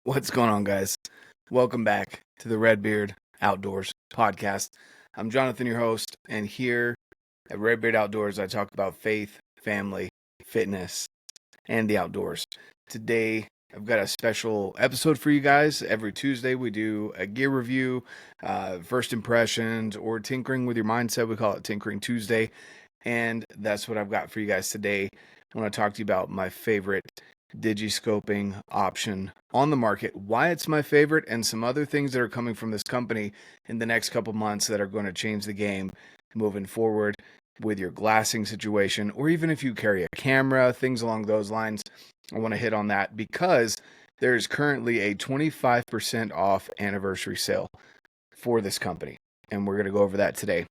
What's going on, guys? Welcome back to the Red.Beard Outdoors podcast. I'm Jonathan, your host, and here at RedBeard Outdoors, I talk about faith, family, fitness, and the outdoors. Today, I've got a special episode for you guys. Every Tuesday, we do a gear review, first impressions, or tinkering with your mindset. We call it Tinkering Tuesday, and that's what I've got for you guys today. I want to talk to you about my favorite Digiscoping option on the market, why it's my favorite, and some other things that are coming from this company in the next couple months that are going to change the game moving forward with your glassing situation, or even if you carry a camera, things along those lines. I want to hit on that because there's currently a 25% off anniversary sale for this company, and we're going to go over that today.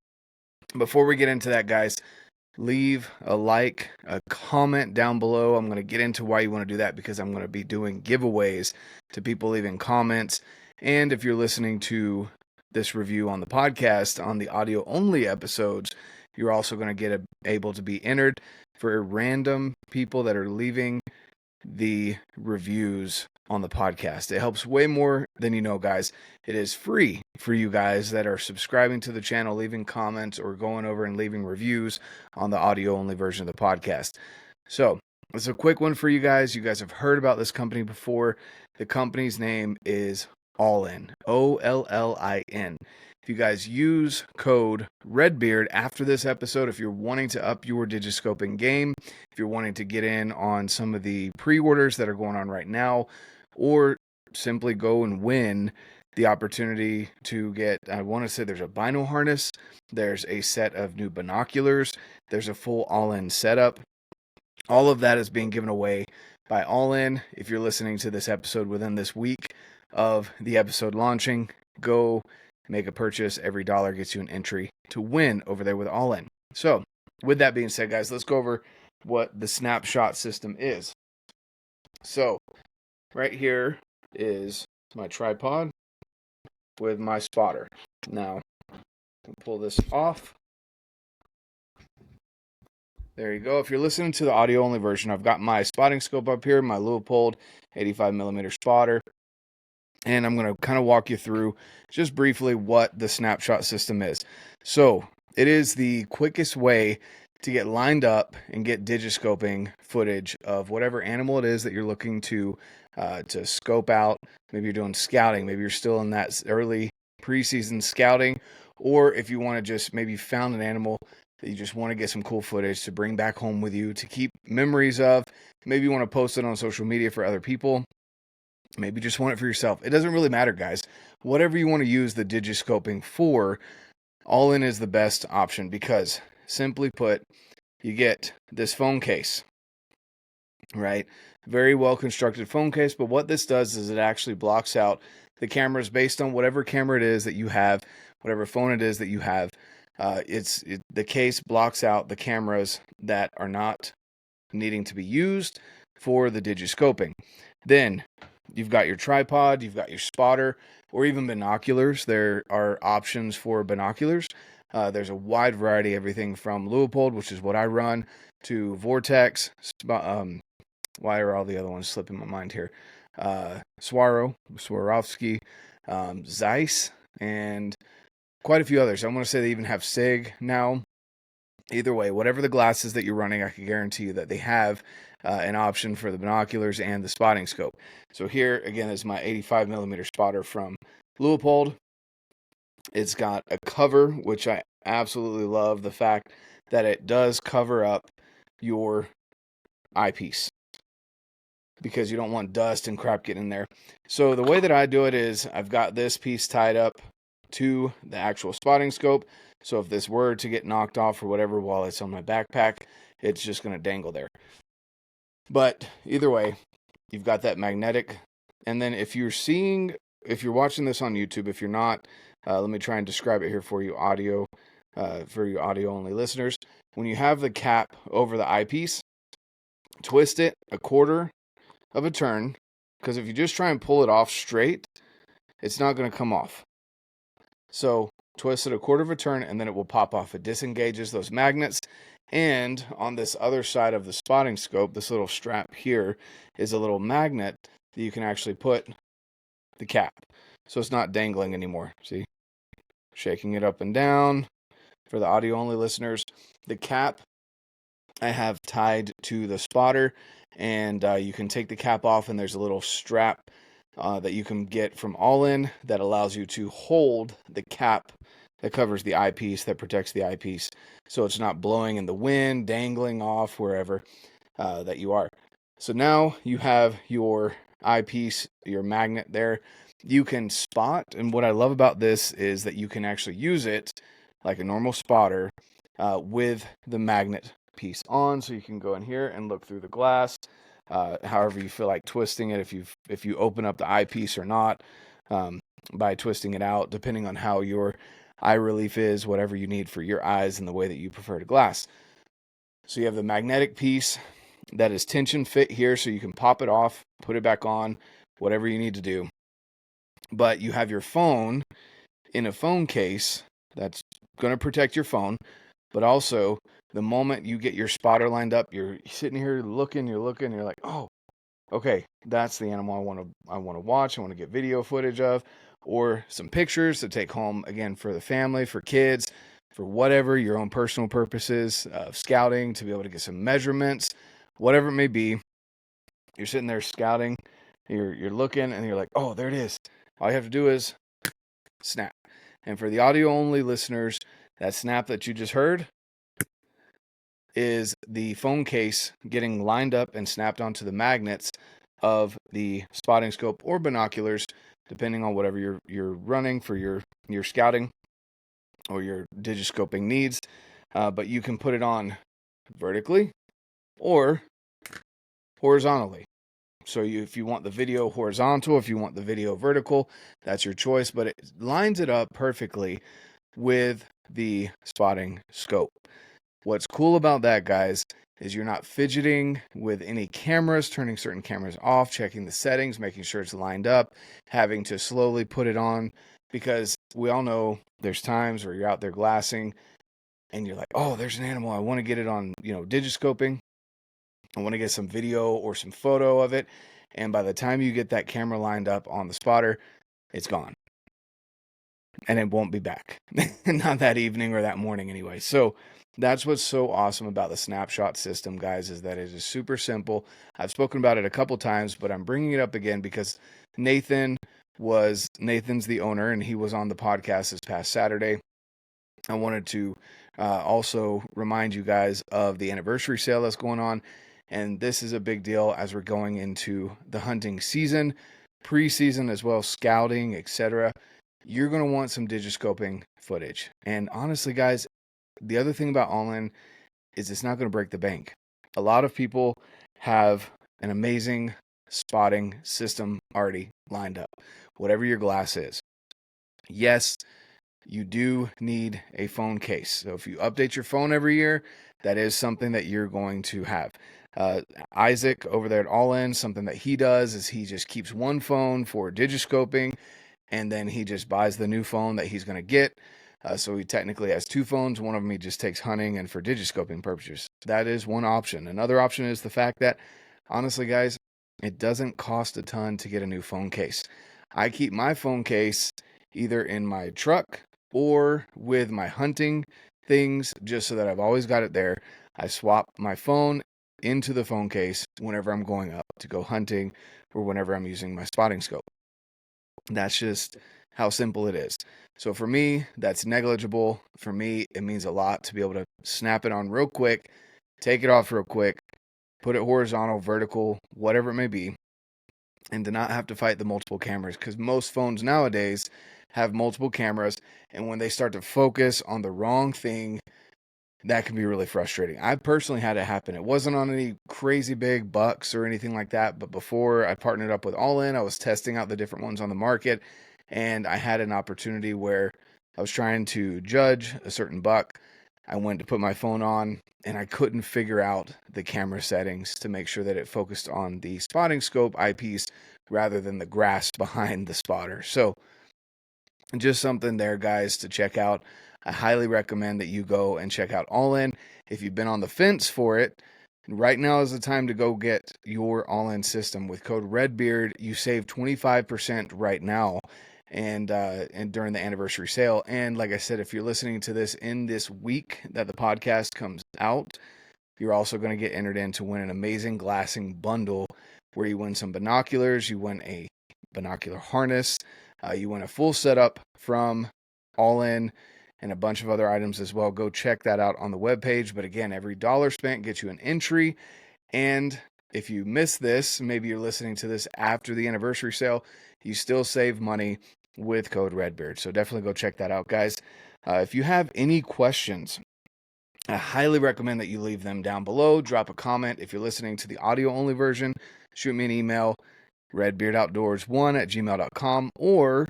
Before we get into that, guys, leave a like, a comment down below. I'm going to get into why you want to do that because I'm going to be doing giveaways to people leaving comments. And if you're listening to this review on the podcast, on the audio only episodes, you're also going to get able to be entered for random people that are leaving the reviews on the podcast. It helps way more than you know, guys. It is free for you guys that are subscribing to the channel, leaving comments, or going over and leaving reviews on the audio only version of the podcast. So it's a quick one for you guys. You guys have heard about this company before. The company's name is Allin, Ollin. If you guys use code RedBeard after this episode, if you're wanting to up your Digiscoping game, if you're wanting to get in on some of the pre-orders that are going on right now, or simply go and win the opportunity to get, I want to say there's a bino harness, there's a set of new binoculars, there's a full Allin setup. All of that is being given away by Allin. If you're listening to this episode within this week of the episode launching, go make a purchase. Every dollar gets you an entry to win over there with Allin. So, with that being said, guys, let's go over what the Snapshot system is. So, right here is my tripod with my spotter. Now, I'll pull this off. There you go. If you're listening to the audio only version, I've got my spotting scope up here, my Leupold 85mm spotter. And I'm going to kind of walk you through just briefly what the Snapshot system is. So it is the quickest way to get lined up and get Digiscoping footage of whatever animal it is that you're looking to scope out. Maybe you're doing scouting. Maybe you're still in that early preseason scouting. Or if you want to just maybe found an animal that you just want to get some cool footage to bring back home with you to keep memories of. Maybe you want to post it on social media for other people. Maybe just want it for yourself. It doesn't really matter, guys. Whatever you want to use the Digiscoping for, Allin is the best option because, simply put, you get this phone case, right? Very well constructed phone case, but what this does is it actually blocks out the cameras based on whatever camera it is that you have, whatever phone it is that you have. The case blocks out the cameras that are not needing to be used for the Digiscoping. Then you've got your tripod, you've got your spotter, or even binoculars. There are options for binoculars. There's a wide variety, everything from Leupold, which is what I run, to Vortex. Why are all the other ones slipping my mind here? Swarovski, Zeiss, and quite a few others. I want to say they even have SIG now. Either way, whatever the glasses that you're running, I can guarantee you that they have an option for the binoculars and the spotting scope. So here, again, is my 85mm spotter from Leupold. It's got a cover, which I absolutely love, the fact that it does cover up your eyepiece because you don't want dust and crap getting in there. So the way that I do it is I've got this piece tied up to the actual spotting scope. So if this were to get knocked off or whatever while it's on my backpack, it's just going to dangle there. But either way, you've got that magnetic. And then if you're watching this on YouTube, if you're not, let me try and describe it here for you for you audio only listeners. When you have the cap over the eyepiece, twist it a quarter of a turn, because if you just try and pull it off straight, it's not going to come off. So twist it a quarter of a turn and then it will pop off. It disengages those magnets. And on this other side of the spotting scope, this little strap here is a little magnet that you can actually put the cap. So it's not dangling anymore. See? Shaking it up and down. For the audio only listeners, the cap I have tied to the spotter, and you can take the cap off, and there's a little strap that you can get from Allin that allows you to hold the cap that covers the eyepiece, that protects the eyepiece, so it's not blowing in the wind, dangling off wherever that you are. So now you have your eyepiece, your magnet there. You can spot, and what I love about this is that you can actually use it like a normal spotter with the magnet piece on, so you can go in here and look through the glass, however you feel like twisting it, if you open up the eyepiece or not, by twisting it out, depending on how your eye relief is, whatever you need for your eyes and the way that you prefer to glass. So you have the magnetic piece that is tension fit here, so you can pop it off, put it back on, whatever you need to do. But you have your phone in a phone case that's going to protect your phone, but also the moment you get your spotter lined up, you're sitting here looking, you're like, oh, okay, that's the animal I want to watch, I want to get video footage of, or some pictures to take home, again, for the family, for kids, for whatever, your own personal purposes of scouting, to be able to get some measurements, whatever it may be. You're sitting there scouting, you're looking, and you're like, oh, there it is. All you have to do is snap. And for the audio only listeners, that snap that you just heard is the phone case getting lined up and snapped onto the magnets of the spotting scope or binoculars, depending on whatever you're running for your scouting or your digiscoping needs. But you can put it on vertically or horizontally. So if you want the video horizontal, if you want the video vertical, that's your choice. But it lines it up perfectly with the spotting scope. What's cool about that, guys, is you're not fidgeting with any cameras, turning certain cameras off, checking the settings, making sure it's lined up, having to slowly put it on, because we all know there's times where you're out there glassing and you're like, oh, there's an animal. I want to get it on, digiscoping. I want to get some video or some photo of it. And by the time you get that camera lined up on the spotter, it's gone. And it won't be back. Not that evening or that morning anyway. So that's what's so awesome about the Snapshot system, guys, is that it is super simple. I've spoken about it a couple times, but I'm bringing it up again because Nathan's the owner, and he was on the podcast this past Saturday. I wanted to also remind you guys of the anniversary sale that's going on. And this is a big deal as we're going into the hunting season, preseason as well, scouting, etc. You're going to want some digiscoping footage. And honestly, guys, the other thing about Allin is it's not going to break the bank. A lot of people have an amazing spotting system already lined up, whatever your glass is. Yes, you do need a phone case. So if you update your phone every year, that is something that you're going to have. Isaac over there at Allin, something that he does is he just keeps one phone for digiscoping, and then he just buys the new phone that he's going to get. So he technically has two phones. One of them he just takes hunting and for digiscoping purposes. That is one option. Another option is the fact that, honestly, guys, it doesn't cost a ton to get a new phone case. I keep my phone case either in my truck or with my hunting things, just so that I've always got it there. I swap my phone into the phone case whenever I'm going up to go hunting or whenever I'm using my spotting scope. That's just how simple it is. So for me, that's negligible. For me, it means a lot to be able to snap it on real quick, take it off real quick, put it horizontal, vertical, whatever it may be, and to not have to fight the multiple cameras, because most phones nowadays have multiple cameras, and when they start to focus on the wrong thing, that can be really frustrating. I personally had it happen. It wasn't on any crazy big bucks or anything like that, but before I partnered up with Allin, I was testing out the different ones on the market, and I had an opportunity where I was trying to judge a certain buck. I went to put my phone on, and I couldn't figure out the camera settings to make sure that it focused on the spotting scope eyepiece rather than the grass behind the spotter. So just something there, guys, to check out. I highly recommend that you go and check out Allin. If you've been on the fence for it, Right now is the time to go get your Allin system. With code RedBeard, you save 25% right now, and during the anniversary sale. And like I said, if you're listening to this in this week that the podcast comes out, you're also going to get entered in to win an amazing glassing bundle where you win some binoculars, you win a binocular harness, you win a full setup from Allin, and a bunch of other items as well. Go check that out on the webpage. But again, every dollar spent gets you an entry. And if you miss this, maybe you're listening to this after the anniversary sale, you still save money with code RedBeard. So definitely go check that out, guys. If you have any questions, I highly recommend that you leave them down below. Drop a comment. If you're listening to the audio-only version, shoot me an email, redbeardoutdoors1@gmail.com, or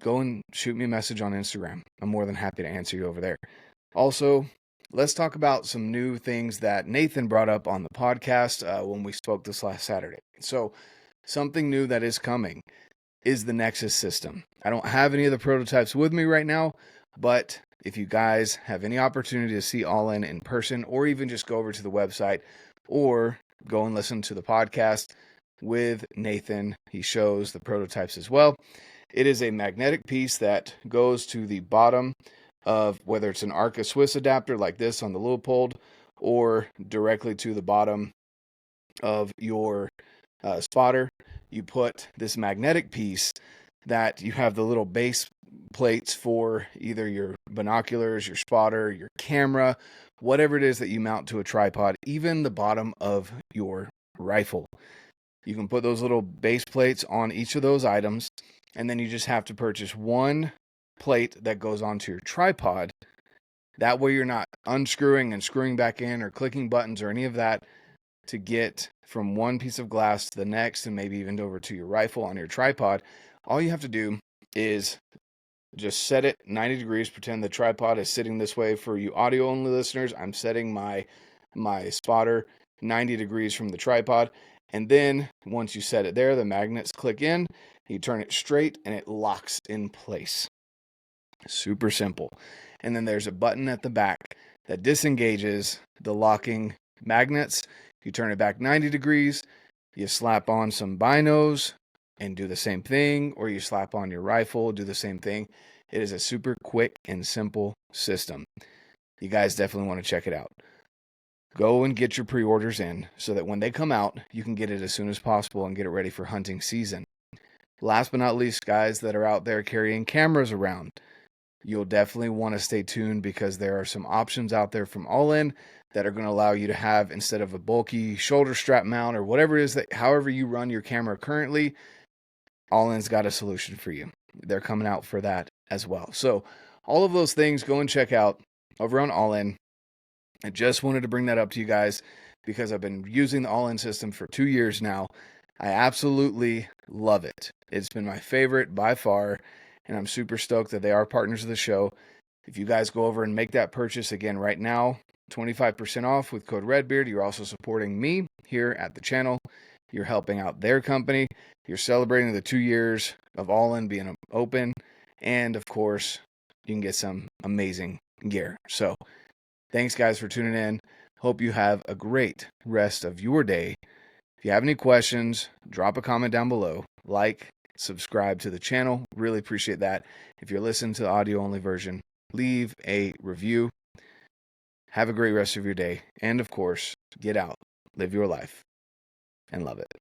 go and shoot me a message on Instagram. I'm more than happy to answer you over there. Also, let's talk about some new things that Nathan brought up on the podcast when we spoke this last Saturday. So, something new that is coming is the Nexus system. I don't have any of the prototypes with me right now, but if you guys have any opportunity to see Allin in person, or even just go over to the website or go and listen to the podcast with Nathan, he shows the prototypes as well. It is a magnetic piece that goes to the bottom of, whether it's an Arca Swiss adapter like this on the Leupold, or directly to the bottom of your spotter. You put this magnetic piece that you have the little base plates for either your binoculars, your spotter, your camera, whatever it is that you mount to a tripod, even the bottom of your rifle. You can put those little base plates on each of those items, and then you just have to purchase one plate that goes onto your tripod. That way you're not unscrewing and screwing back in or clicking buttons or any of that to get from one piece of glass to the next, and maybe even over to your rifle on your tripod. All you have to do is just set it 90 degrees. Pretend the tripod is sitting this way. For you audio only listeners, I'm setting my spotter 90 degrees from the tripod. And then once you set it there, the magnets click in, you turn it straight, and it locks in place. Super simple. And then there's a button at the back that disengages the locking magnets. You turn it back 90 degrees, you slap on some binos and do the same thing, or you slap on your rifle, do the same thing. It is a super quick and simple system. You guys definitely want to check it out. Go and get your pre-orders in so that when they come out, you can get it as soon as possible and get it ready for hunting season. Last but not least, guys that are out there carrying cameras around, you'll definitely want to stay tuned, because there are some options out there from Allin that are going to allow you to have, instead of a bulky shoulder strap mount or whatever it is that, however you run your camera currently, Allin's got a solution for you. They're coming out for that as well. So all of those things, go and check out over on Allin. I just wanted to bring that up to you guys because I've been using the Allin system for 2 years now. I absolutely love it. It's been my favorite by far, and I'm super stoked that they are partners of the show. If you guys go over and make that purchase again right now, 25% off with code RedBeard, you're also supporting me here at the channel. You're helping out their company. You're celebrating the 2 years of Allin being open. And of course, you can get some amazing gear. So thanks, guys, for tuning in. Hope you have a great rest of your day. If you have any questions, drop a comment down below. Like, subscribe to the channel. Really appreciate that. If you're listening to the audio-only version, leave a review. Have a great rest of your day. And of course, get out, live your life, and love it.